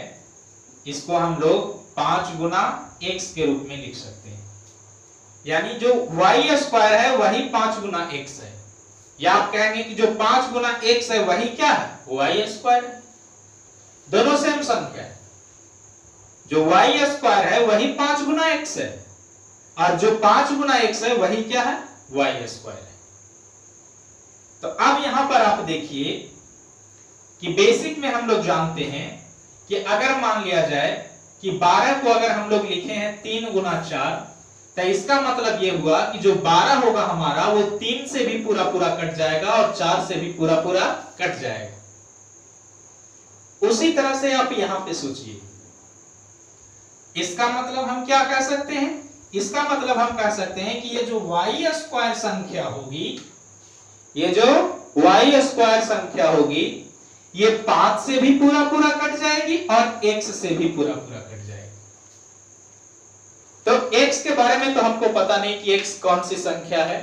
इसको हम लोग 5 गुना x के रूप में लिख सकते हैं। यानी जो y स्क्वायर है वही 5 गुना x है, या आप कहेंगे कि जो 5 गुना x है वही क्या है? y स्क्वायर है। दोनों सेम संख्या है। जो y स्क्वायर है वही 5 गुना x है और जो 5 गुना x है वही क्या है? y स्क्वायर है। तो अब यहां पर आप देखिए कि बेसिक में हम लोग जानते हैं कि अगर मान लिया जाए कि 12 को अगर हम लोग लिखे हैं 3 गुना 4, तो इसका मतलब ये हुआ कि जो 12 होगा हमारा वो 3 से भी पूरा पूरा कट जाएगा और 4 से भी पूरा पूरा कट जाएगा। उसी तरह से आप यहां पे सोचिए, इसका मतलब हम क्या कह सकते हैं? इसका मतलब हम कह सकते हैं कि ये जो y स्क्वायर संख्या होगी, ये जो y स्क्वायर संख्या होगी ये 5 से भी पूरा पूरा कट जाएगी और x से भी पूरा पूरा कट जाएगी। तो x के बारे में तो हमको पता नहीं कि x कौन सी संख्या है,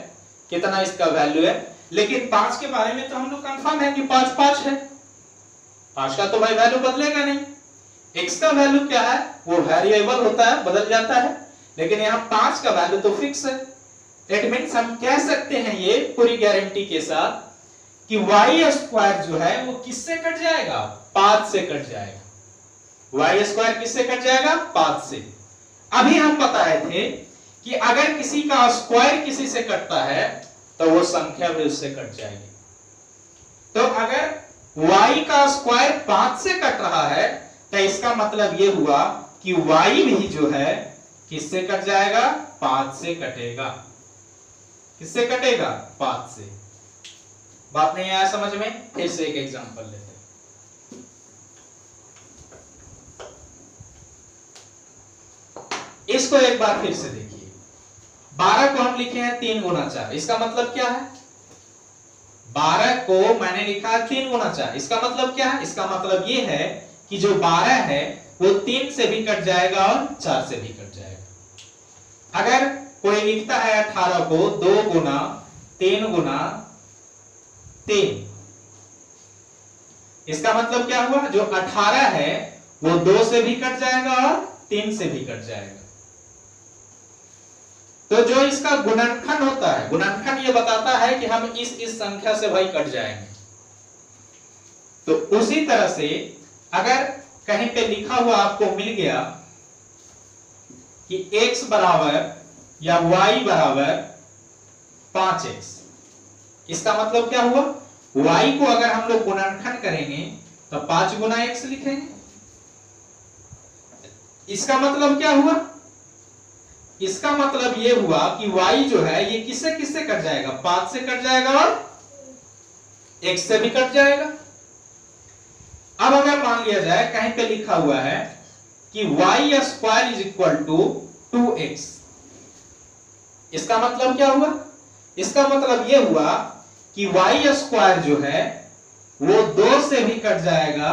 कितना इसका वैल्यू है, लेकिन 5 के बारे में तो हम लोग कंफर्म है कि 5 5 है। 5 का तो भाई वैल्यू बदलेगा नहीं। x का वैल्यू क्या है? वो वेरिएबल होता है, बदल जाता है, लेकिन यहाँ 5 का वैल्यू तो फिक्स है। इट मींस हम कह सकते हैं ये पूरी गारंटी के साथ कि y स्क्वायर जो है वो किससे कट जाएगा? 5 से कट जाएगा। y स्क्वायर किससे कट जाएगा? 5 से। अभी हम बताए थे कि अगर किसी का स्क्वायर किसी से कटता है तो वो संख्या भी उससे कट जाएगी। तो अगर y का स्क्वायर 5 से कट रहा है तो इसका मतलब ये हुआ कि y भी जो है किससे कट जाएगा? 5 से कटेगा। किससे कटेगा? 5 से। बात नहीं आया समझ में? फिर से एक एग्जांपल लेते हैं। इसको एक बार फिर से देखिए। 12 को हम लिखे हैं 3 गुना 4। इसका मतलब क्या है? 12 को मैंने लिखा है 3 गुना 4। इसका मतलब क्या है? इसका मतलब ये है कि जो 12 है वो 3 से भी कट जाएगा और 4 से भी कट जाएगा। अगर कोई लिखता है 18 को 2 गुना 3 गुना 3, इसका मतलब क्या हुआ? जो 18 है वो 2 से भी कट जाएगा और 3 से भी कट जाएगा। तो जो इसका गुणनखंड होता है, गुणनखंड ये बताता है कि हम इस संख्या से भाई कट जाएंगे। तो उसी तरह से अगर कहीं पे लिखा हुआ आपको मिल गया कि x बराबर या y बराबर 5x, इसका मतलब क्या हुआ? y को अगर हम लोग गुणनखंड करेंगे तो 5 गुना x लिखेंगे। इसका मतलब क्या हुआ? इसका मतलब ये हुआ कि y जो है ये किससे किससे कट जाएगा? 5 से कट जाएगा और x से भी कट जाएगा। अब अगर मान लिया जाए कहीं पे लिखा हुआ है कि y square is equal to 2x, इसका मतलब क्या हुआ? इसका मतलब ये हुआ कि y स्क्वायर जो है वो 2 से भी कट जाएगा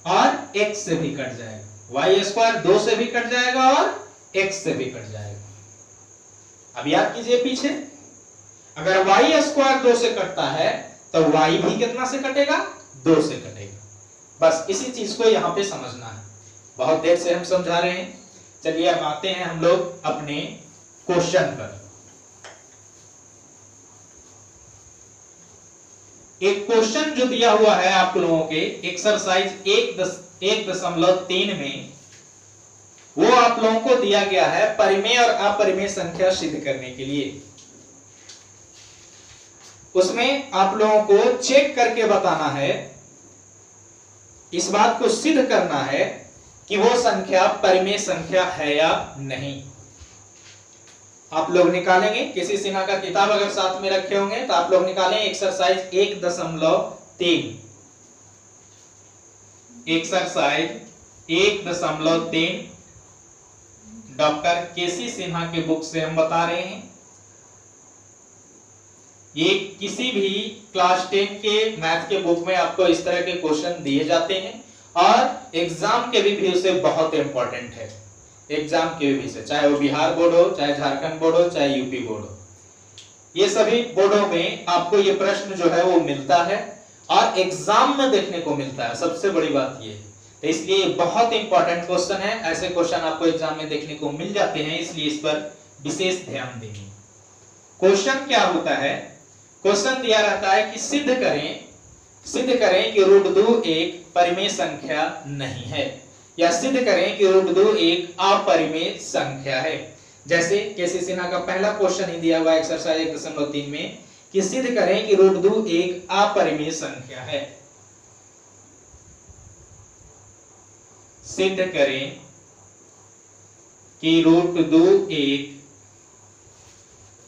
और x से भी कट जाएगा। y स्क्वायर 2 से भी कट जाएगा और x से भी कट जाएगा। अब याद कीजिए पीछे, अगर y स्क्वायर 2 से कटता है तो y भी कितना से कटेगा? 2 से कटेगा। बस इसी चीज को यहां पे समझना है। बहुत देर से हम समझा रहे हैं। चलिए अब आते हैं हम लोग अपने क्वेश्चन पर। एक क्वेश्चन जो दिया हुआ है आप लोगों के एक्सरसाइज 1.3 में, वो आप लोगों को दिया गया है परिमेय और अपरिमेय संख्या सिद्ध करने के लिए। उसमें आप लोगों को चेक करके बताना है, इस बात को सिद्ध करना है कि वो संख्या परिमेय संख्या है या नहीं। आप लोग निकालेंगे, किसी सिन्हा का किताब अगर साथ में रखे होंगे तो आप लोग निकालें एक्सरसाइज 1.3। एक्सरसाइज 1.3 डॉक्टर केसी सिन्हा के बुक से हम बता रहे हैं। ये किसी भी क्लास 10 के मैथ के बुक में आपको इस तरह के क्वेश्चन दिए जाते हैं और एग्जाम के भी से बहुत इंपॉर्टेंट है। एग्जाम के भी से, चाहे वो बिहार बोर्ड हो, चाहे झारखंड बोर्ड हो, चाहे यूपी बोर्ड हो, ये सभी बोर्डों में आपको ये प्रश्न जो है वो मिलता है और एग्जाम में देखने को मिलता है। सबसे बड़ी बात ये है, तो इसलिए बहुत इंपॉर्टेंट क्वेश्चन है। ऐसे क्वेश्चन आपको एग्जाम में देखने को मिल जाते हैं, इसलिए इस पर विशेष ध्यान देंगे। क्वेश्चन क्या होता है? क्वेश्चन दिया रहता है कि सिद्ध करें कि √2 एक परिमेय संख्या नहीं है, या सिद्ध करें कि √2 एक अपरिमेय संख्या है। जैसे केसी सिन्हा का पहला क्वेश्चन ही दिया हुआ एक्सरसाइज 1.3 में कि सिद्ध करें कि √2 एक अपरिमेय संख्या है। सिद्ध करें कि √2 एक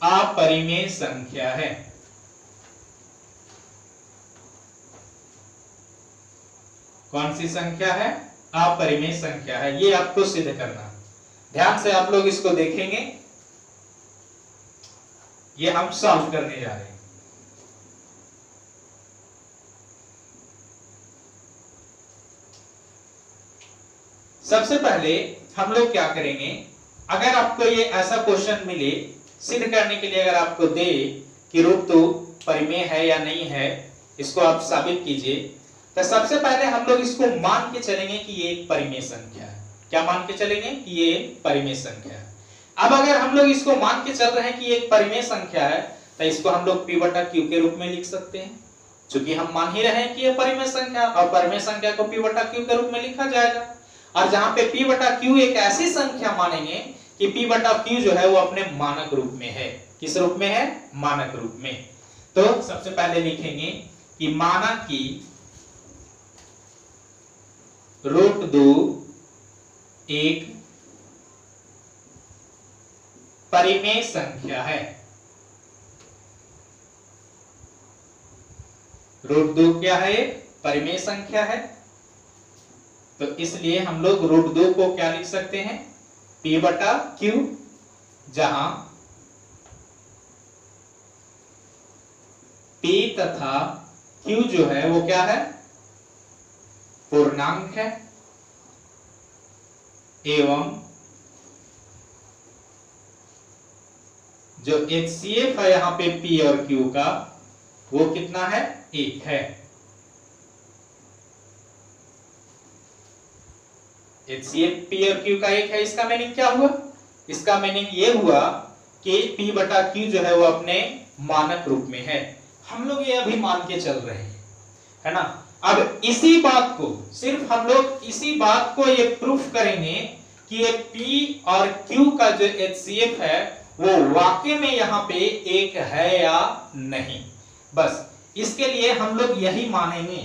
अपरिमेय संख्या है। कौन सी संख्या है? अपरिमेय संख्या है। ये आपको सिद्ध करना है। ध्यान से आप लोग इसको देखेंगे, ये हम सॉल्व करने जा रहे हैं। सबसे पहले हम लोग क्या करेंगे, अगर आपको ये ऐसा क्वेश्चन मिले सिद्ध करने के लिए, अगर आपको दे कि √2 परिमेय है या नहीं है, इसको आप साबित कीजिए, तो सबसे पहले हम लोग इसको मान के चलेंगे कि ये एक परिमेय संख्या है। क्या मान के चलेंगे? कि ये परिमेय संख्या है। अब अगर हम लोग इसको मान के चल रहे हैं कि ये एक परिमेय संख्या है, तो इसको हम लोग P/Q के रूप में लिख सकते हैं, क्योंकि हम मान ही रहे हैं कि ये परिमेय संख्या, और परिमेय संख्या को P/Q के रूप में लिखा जाएगा। और जहां पे P/Q एक ऐसी संख्या मानेंगे कि P/Q जो है वो अपने मानक रूप में है। किस रूप में है? मानक रूप में। तो सबसे पहले लिखेंगे कि माना कि √2 एक परिमेय संख्या है। √2 क्या है? परिमेय संख्या है। तो इसलिए हम लोग √2 को क्या लिख सकते हैं? P/Q, जहां P तथा Q जो है वो क्या है? पूर्णांक है, एवं जो HCF है यहां पे P और Q का, वो कितना है? 1 है। HCF P और Q का 1 है। इसका मीनिंग क्या हुआ? इसका मीनिंग ये हुआ कि P/Q जो है वो अपने मानक रूप में है। हम लोग ये अभी मान के चल रहे हैं, है ना। अब इसी बात को, सिर्फ हम लोग इसी बात को ये प्रूफ करेंगे कि ये P और Q का जो HCF है वो वाकई में यहाँ पे 1 है या नहीं। बस इसके लिए हम लोग यही मानेंगे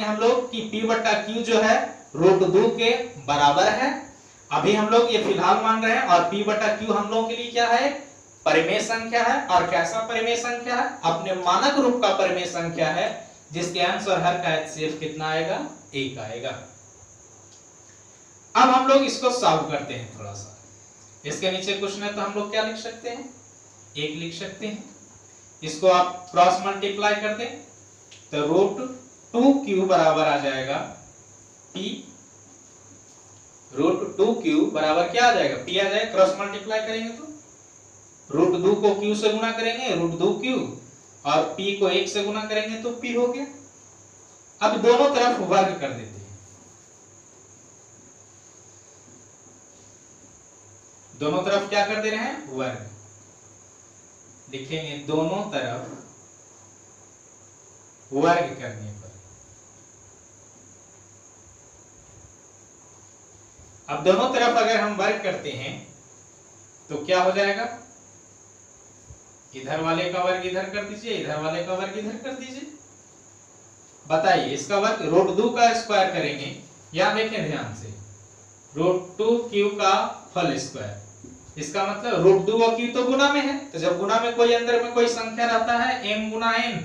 हम लोग कि P/Q जो है √2 के बराबर है। अभी हम लोग ये फिलहाल मान रहे हैं, और P/Q हम लोगों के लिए क्या है? परिमेय संख्या है। और कैसा परिमेय संख्या है? अपने मानक रूप का परिमेय संख्या है, जिसके अंश और हर का HCF कितना आएगा? 1 आएगा। अब हम लोग इसको सॉल्व करते हैं थोड़ा सा। इसके नीचे क्वेश्चन है तो हम लोग क्या लिख सकते हैं? 1 लिख सकते हैं। इसको आप क्रॉस मल्टीप्लाई कर दें तो √2Q बराबर आ जाएगा P। √2Q बराबर क्या आ जाएगा? P आ जाएगा। क्रॉस मल्टीप्लाई करेंगे तो √2 को Q से गुना करेंगे, √2Q, और P को 1 से गुना करेंगे तो P हो गया। अब दोनों तरफ वर्ग कर देते हैं। दोनों तरफ क्या कर दे रहे हैं? वर्ग। लिखेंगे दोनों तरफ वर्ग करने पर। अब दोनों तरफ अगर हम वर्ग करते हैं तो क्या हो जाएगा? इधर वाले का वर्ग इधर कर दीजिए, इधर वाले का वर्ग इधर कर दीजिए। बताइए, इसका वर्ग √2 का स्क्वायर करेंगे, या देखें ध्यान से, √2Q का होल स्क्वायर। इसका मतलब √2 और Q तो गुना में है, तो जब गुना में कोई अंदर में कोई संख्या रहता है m गुना n,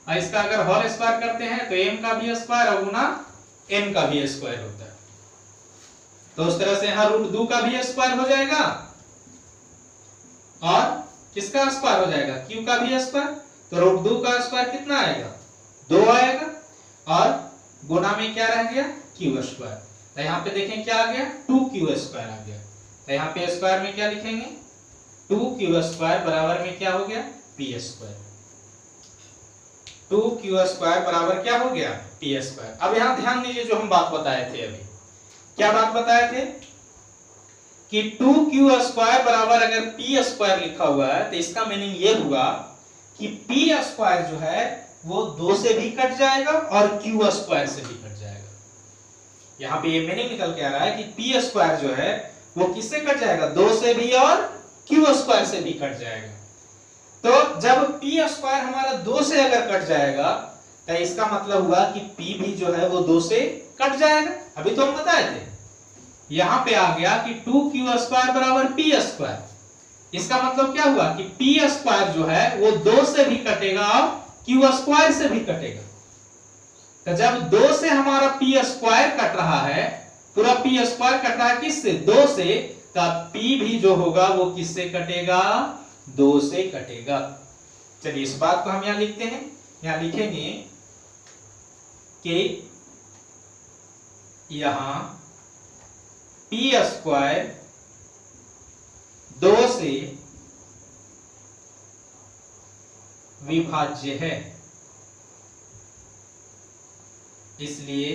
और इसका अगर होल स्क्वायर करते हैं तो m का भी स्क्वायर और गुना n का भी स्क्वायर होता है। तो उस तरह से यहाँ √2 का भी स्क्वायर हो जाएगा और किसका स्क्वायर हो जाएगा? Q का भी स्क्वायर। तो √2 का स्क्वायर कितना आएगा? 2 आएगा, और गुना में क्या रह गया? Q square. तो यहाँ पे देखें क्या आ गया? 2Q स्क्वायर आ गया। तो यहाँ पे स्क्वायर में क्या लिखेंगे? 2Q स्क्वायर बराबर में क्या हो गया? P square. 2Q स्क्वायर बराबर क्या हो गया? P square. अब यहाँ ध्यान दीजिए, जो हम बात बताए थे अभी, क्या बात बताए थे कि 2Q स्क्वायर बराबर अगर P स्क्वायर लिखा हुआ है तो इसका मीनिंग ये हुआ कि P स्क्वायर जो है वो 2 से भी कट जाएगा और Q स्क्वायर से भी कट जाएगा। यहाँ पे ये मीनिंग निकल के आ रहा है कि P स्क्वायर जो है वो किससे कट जाएगा? 2 से भी और Q स्क्वायर से भी कट जाएगा। तो जब P स्क्वायर हमारा 2 से अगर कट जाएगा तो इसका मतलब हुआ कि P भी जो है वो 2 से कट जाएगा। अभी तो हम बताए थे, यहां पे आ गया कि 2Q स्क्वायर बराबर P स्क्वायर। इसका मतलब क्या हुआ कि P स्क्वायर जो है वो 2 से भी कटेगा और Q स्क्वायर से भी कटेगा। तो जब 2 से हमारा P स्क्वायर कट रहा है, पूरा P स्क्वायर कट रहा है किससे? 2 से, तब P भी जो होगा वो किससे कटेगा? 2 से कटेगा। चलिए इस बात को हम यहां लिखते हैं। यहां लिखेंगे कि यहां P स्क्वायर 2 से विभाज्य है, इसलिए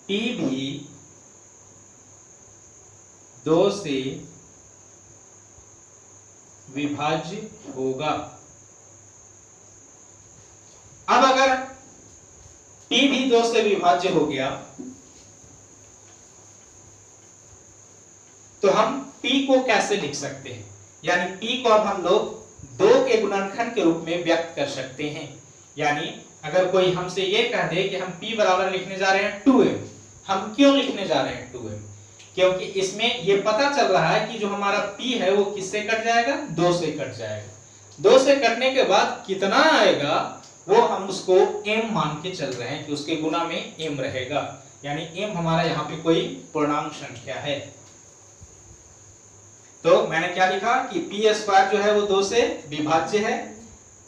P भी 2 से विभाज्य होगा। अब अगर P भी 2 से विभाज्य हो गया तो हम P को कैसे लिख सकते हैं? यानी P को अब हम लोग 2 के गुणनखंड के रूप में व्यक्त कर सकते हैं। यानी अगर कोई हमसे ये कह दे कि हम p बराबर लिखने जा रहे हैं 2m, हम क्यों लिखने जा रहे हैं 2m? क्योंकि इसमें ये पता चल रहा है कि जो हमारा p है वो किससे कट जाएगा, 2 से कट जाएगा। 2 से कटने के बाद कितना आएगा वो हम उसको m मान के चल रहे हैं कि उसके गुना में m रहेगा, यानी m हमारा यहाँ पे कोई पूर्णांक संख्या है। तो मैंने क्या लिखा कि p स्क्वायर जो है वो 2 से विभाज्य है,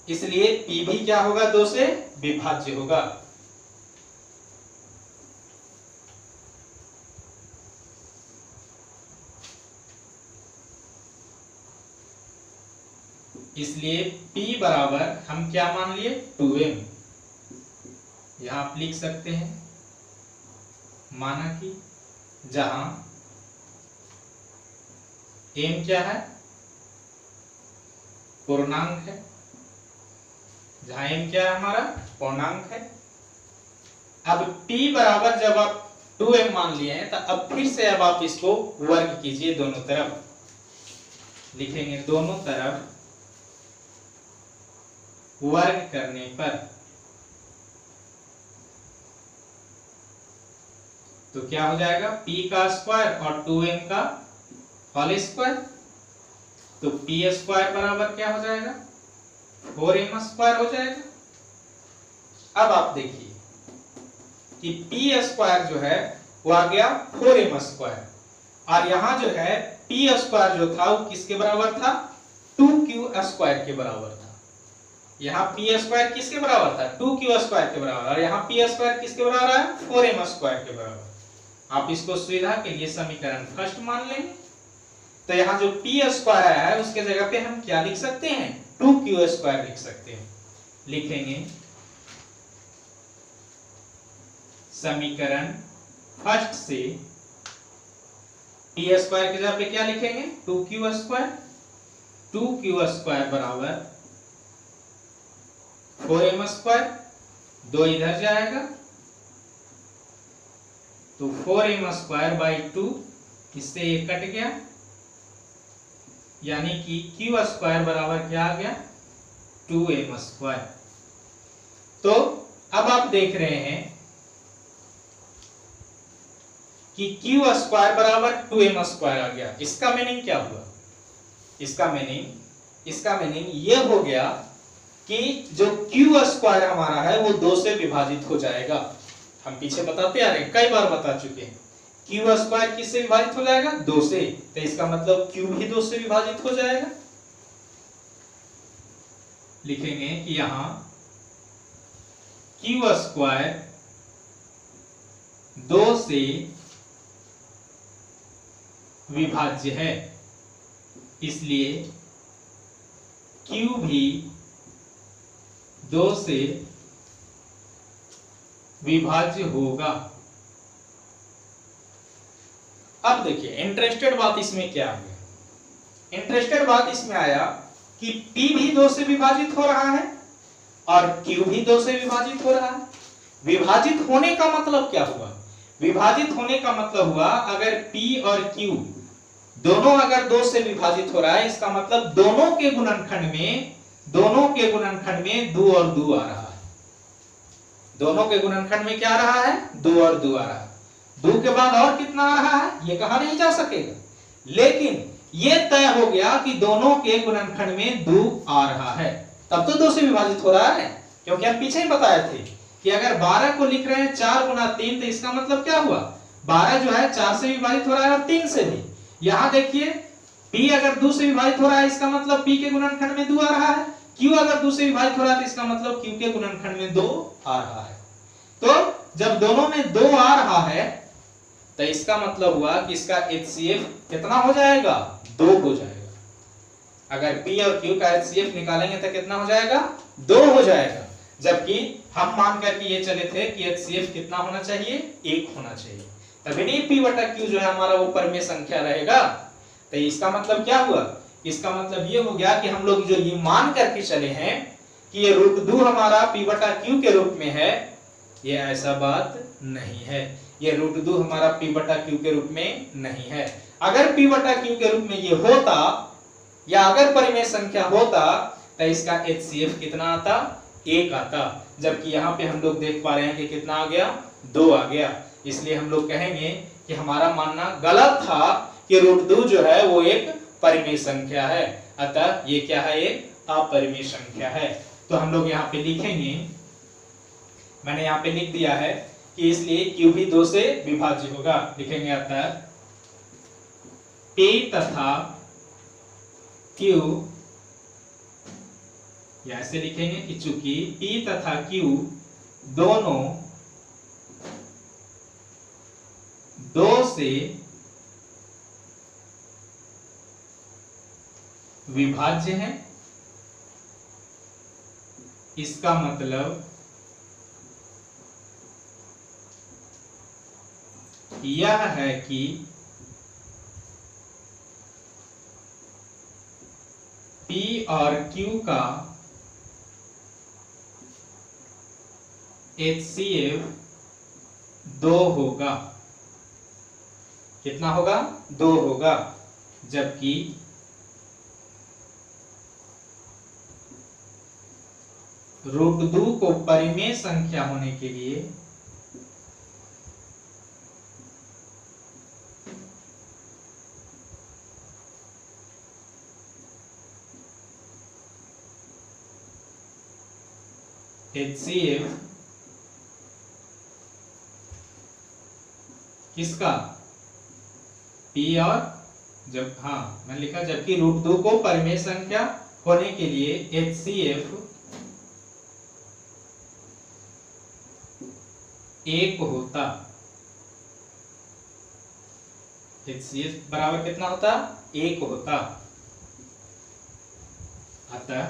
इसलिए p भी क्या होगा, 2 से विभाज्य होगा। इसलिए p बराबर हम क्या मान लिए, 2m। यहां आप लिख सकते हैं, माना कि जहां m क्या है, पूर्णांक है, जहां m क्या है हमारा पूर्णांक है। अब p बराबर जब आप 2m मान लिए हैं तो अब फिर से अब आप इसको वर्ग कीजिए, दोनों तरफ लिखेंगे, दोनों तरफ वर्ग करने पर तो क्या हो जाएगा, p का स्क्वायर और 2m का होल स्क्वायर। तो p स्क्वायर बराबर क्या हो जाएगा, 4m स्क्वायर हो जाएगा। अब आप देखिए कि p स्क्वायर जो है वो आ गया 4m स्क्वायर, और यहां जो है p स्क्वायर जो था वो किसके बराबर था, 2q स्क्वायर के बराबर था। यहाँ p स्क्वायर किसके बराबर था, 2q स्क्वायर के बराबर, और यहाँ p स्क्वायर किसके बराबर है, 4m स्क्वायर के बराबर। आप इसको सुविधा के लिए समीकरण फर्स्ट मान लेंगे। तो यहाँ जो p स्क्वायर आया है उसके जगह पे हम क्या लिख सकते हैं, 2q स्क्वायर लिख सकते हैं। लिखेंगे समीकरण फर्स्ट से p स्क्वायर की जगह पे क्या लिखेंगे, 2q स्क्वायर। 2q स्क्वायर बराबर 4m स्क्वायर, 2 इधर जाएगा तो 4m स्क्वायर बाई 2, इससे ये कट गया, यानी कि q स्क्वायर बराबर क्या आ गया, 2m स्क्वायर। तो अब आप देख रहे हैं कि q स्क्वायर बराबर 2m स्क्वायर आ गया। इसका मीनिंग क्या हुआ, इसका मीनिंग ये हो गया कि जो q स्क्वायर हमारा है वो 2 से विभाजित हो जाएगा। हम पीछे बताते आ रहे हैं, कई बार बता चुके हैं, q स्क्वायर किससे विभाजित हो जाएगा, 2 से। तो इसका मतलब q भी 2 से विभाजित हो जाएगा। लिखेंगे कि यहां q स्क्वायर 2 से विभाज्य है, इसलिए q भी 2 से विभाज्य होगा। अब देखिए इंटरेस्टेड बात इसमें क्या आ गया, इंटरेस्टेड बात इसमें आया कि p भी 2 से विभाजित हो रहा है और q भी 2 से विभाजित हो रहा है। विभाजित होने का मतलब क्या हुआ, विभाजित होने का मतलब हुआ अगर p और q दोनों अगर 2 से विभाजित हो रहा है, इसका मतलब दोनों के गुणनखंड में 2 और 2 आ रहा है। दोनों के गुणनखंड में क्या आ रहा है, 2 और 2 आ रहा है। 2 के बाद और कितना आ रहा है ये कहा नहीं जा सकेगा, लेकिन ये तय हो गया कि दोनों के गुणनखंड में 2 आ रहा है, तब तो 2 से विभाजित हो रहा है। क्योंकि हम पीछे ही बताए थे कि अगर 12 को लिख रहे हैं 4 गुना 3, तो इसका मतलब क्या हुआ, 12 जो है 4 से विभाजित हो रहा है और 3 से भी। यहाँ देखिए p अगर 2 से विभाजित हो रहा है, इसका मतलब p के गुणनखंड में 2 आ रहा है। q अगर 2 से विभाजित हो रहा है तो इसका मतलब q के गुणनखंड में 2 आ रहा है। तो जब दोनों में 2 आ रहा है तो इसका मतलब हुआ कि इसका HCF कितना हो जाएगा, 2 हो जाएगा। अगर p और q का HCF निकालेंगे तो कितना हो जाएगा, 2 हो जाएगा। जबकि हम मान करके ये चले थे कि HCF कितना होना चाहिए, 1 होना चाहिए, तभी नहीं p बटा q जो है हमारा वो परमेय संख्या रहेगा। तो इसका मतलब क्या हुआ, इसका मतलब ये हो गया कि हम लोग जो ये मान करके चले हैं कि ये √2 हमारा p बटा q के रूप में है, ये ऐसा बात नहीं है। ये √2 हमारा p बटा q के रूप में नहीं है। अगर p बटा q के रूप में ये होता या अगर परिमेय संख्या होता तो इसका HCF कितना आता, 1 आता, जबकि यहाँ पे हम लोग देख पा रहे हैं कि कितना आ गया, 2 आ गया। इसलिए हम लोग कहेंगे कि हमारा मानना गलत था कि √2 जो है वो एक परिमेय संख्या है, अतः ये क्या है, एक अपरिमेय संख्या है। तो हम लोग यहाँ पे लिखेंगे, मैंने यहाँ पे लिख दिया है कि इसलिए Q भी 2 से विभाज्य होगा। लिखेंगे अतः P तथा Q, या ऐसे लिखेंगे कि चूंकि P तथा Q दोनों 2 से विभाज्य हैं, इसका मतलब यह है कि P और Q का HCF 2 होगा। कितना होगा, 2 होगा, जबकि √2 को परिमेय संख्या होने के लिए HCF किसका, P और जब, हाँ मैंने लिखा, जबकि √2 को परिमेय संख्या होने के लिए HCF 1 होता। HCF बराबर कितना होता, 1 होता। अतः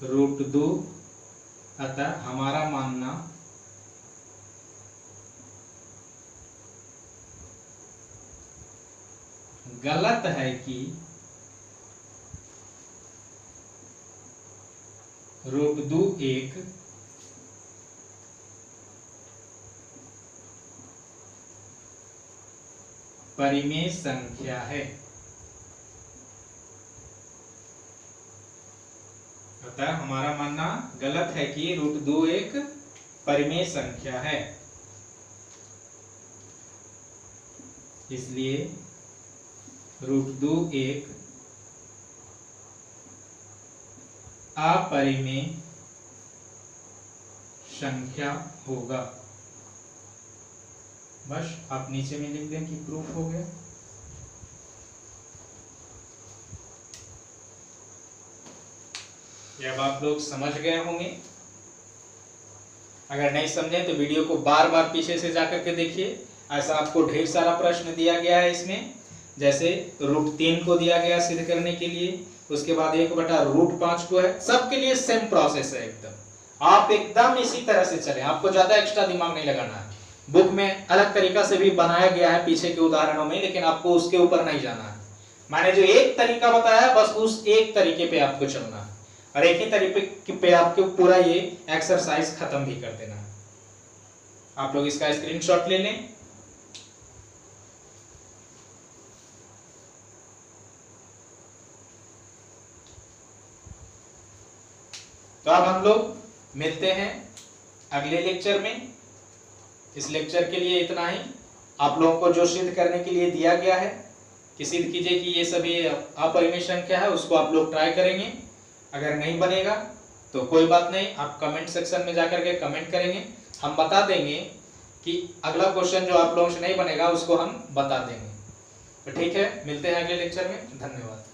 √2, अतः हमारा मानना गलत है कि √2 एक परिमेय संख्या है। अतः हमारा मानना गलत है कि √2 एक परिमेय संख्या है, इसलिए √2 एक अपरिमेय संख्या होगा। बस आप नीचे में लिख दें कि प्रूफ हो गया। ये अब आप लोग समझ गए होंगे। अगर नहीं समझे तो वीडियो को बार बार पीछे से जाकर के देखिए। ऐसा आपको ढेर सारा प्रश्न दिया गया है इसमें, जैसे √3 को दिया गया सिद्ध करने के लिए, उसके बाद 1/√5 को है। सबके लिए सेम प्रोसेस है एकदम। आप एकदम इसी तरह से चले, आपको ज्यादा एक्स्ट्रा दिमाग नहीं लगाना है। बुक में अलग तरीका से भी बनाया गया है पीछे के उदाहरणों में, लेकिन आपको उसके ऊपर नहीं जाना है। मैंने जो एक तरीका बताया बस उस एक तरीके पे आपको चलना है, और एक ही तरीके पे आपको पूरा ये एक्सरसाइज खत्म भी कर देना है। आप लोग इसका स्क्रीनशॉट ले लें। तो अब हम लोग मिलते हैं अगले लेक्चर में। इस लेक्चर के लिए इतना ही। आप लोगों को जो सिद्ध करने के लिए दिया गया है कि सिद्ध कीजिए कि ये सभी अपरिमेय संख्या है, उसको आप लोग ट्राई करेंगे। अगर नहीं बनेगा तो कोई बात नहीं, आप कमेंट सेक्शन में जाकर के कमेंट करेंगे, हम बता देंगे कि अगला क्वेश्चन जो आप लोगों से नहीं बनेगा उसको हम बता देंगे। तो ठीक है, मिलते हैं अगले लेक्चर में। धन्यवाद।